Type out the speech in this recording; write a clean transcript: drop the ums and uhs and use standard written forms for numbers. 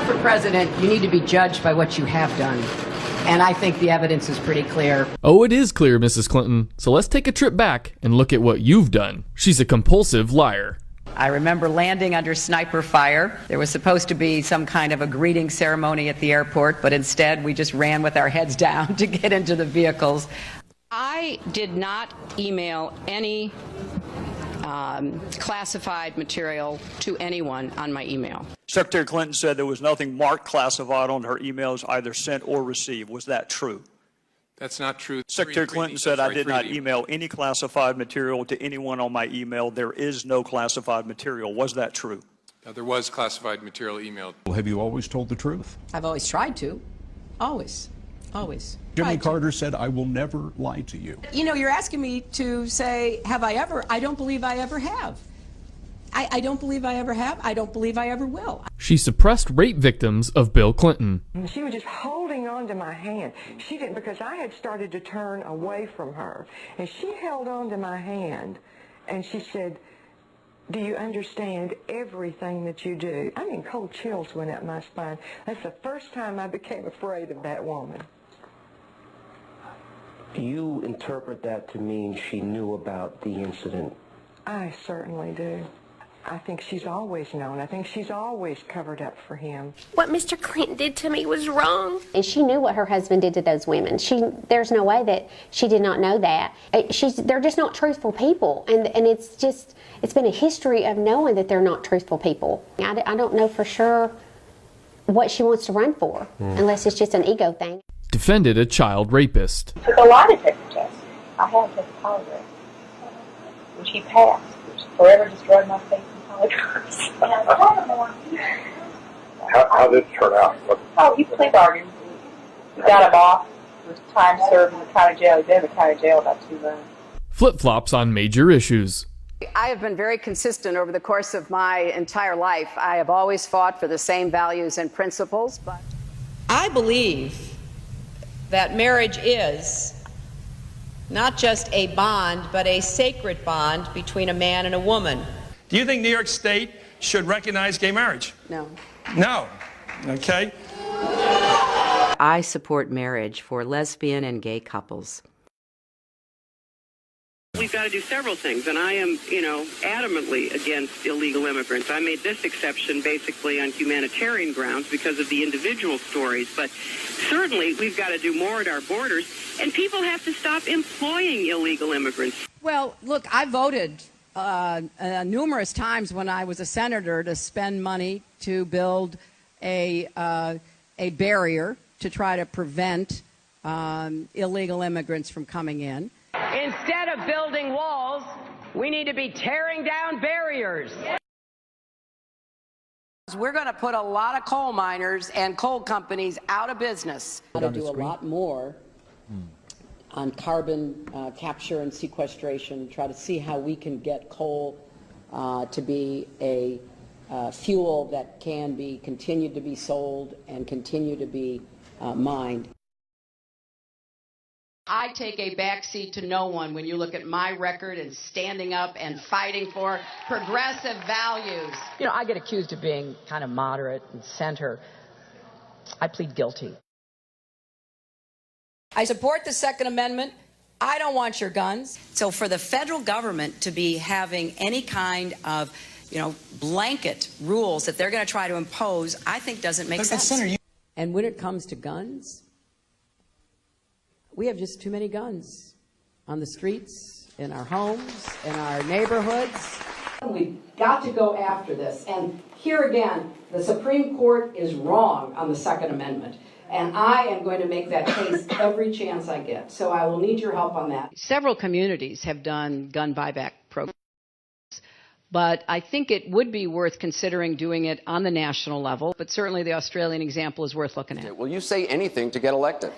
for president, you need to be judged by what you have done. And I think the evidence is pretty clear. Oh, it is clear, Mrs. Clinton. So let's take a trip back and look at what you've done. She's a compulsive liar. I remember landing under sniper fire. There was supposed to be some kind of a greeting ceremony at the airport, but instead we just ran with our heads down to get into the vehicles. I did not email any classified material to anyone on my email. Secretary Clinton said there was nothing marked classified on her emails, either sent or received. Was that true? That's not true. Secretary Clinton said I did not email any classified material to anyone on my email. There is no classified material. Was that true? There was classified material emailed. Well, have you always told the truth? I've always tried to. Always. Always. Jimmy Carter said, I will never lie to you. You know, you're asking me to say, have I ever? I don't believe I ever have. I don't believe I ever have. I don't believe I ever will. She suppressed rape victims of Bill Clinton. She was just holding on to my hand. She didn't, because I had started to turn away from her. And she held on to my hand, and she said, do you understand everything that you do? I mean, cold chills went up my spine. That's the first time I became afraid of that woman. You interpret that to mean she knew about the incident? I certainly do. I think she's always known. I think she's always covered up for him. What Mr. Clinton did to me was wrong. And she knew what her husband did to those women. There's no way that she did not know that. They're just not truthful people. And it's been a history of knowing that they're not truthful people. I don't know for sure what she wants to run for, unless it's just an ego thing. Defended a child rapist. Took a lie detector test. I had to polygraph. When she passed, which forever destroyed my faith in polygraphs. How did it turn out? Oh, he plea bargained. We got him off with time served in the county jail. He's been in the county jail about 2 months. Flip-flops on major issues. I have been very consistent over the course of my entire life. I have always fought for the same values and principles, but I believe that marriage is not just a bond, but a sacred bond between a man and a woman. Do you think New York State should recognize gay marriage? No. No. Okay. I support marriage for lesbian and gay couples. We've got to do several things, and I am, adamantly against illegal immigrants. I made this exception basically on humanitarian grounds because of the individual stories, but certainly we've got to do more at our borders, and people have to stop employing illegal immigrants. Well, look, I voted numerous times when I was a senator to spend money to build a barrier to try to prevent illegal immigrants from coming in. Instead of building walls, we need to be tearing down barriers. We're going to put a lot of coal miners and coal companies out of business. To do a lot more on carbon capture and sequestration, try to see how we can get coal to be a fuel that can be continued to be sold and continue to be mined. I take a backseat to no one when you look at my record and standing up and fighting for progressive values. I get accused of being kind of moderate and center. I plead guilty. I support the Second Amendment. I don't want your guns. So for the federal government to be having any kind of, blanket rules that they're going to try to impose, I think doesn't make sense. And when it comes to guns, we have just too many guns on the streets, in our homes, in our neighborhoods. We've got to go after this. And here again, the Supreme Court is wrong on the Second Amendment. And I am going to make that case every chance I get. So I will need your help on that. Several communities have done gun buyback programs. But I think it would be worth considering doing it on the national level. But certainly the Australian example is worth looking at. Will you say anything to get elected?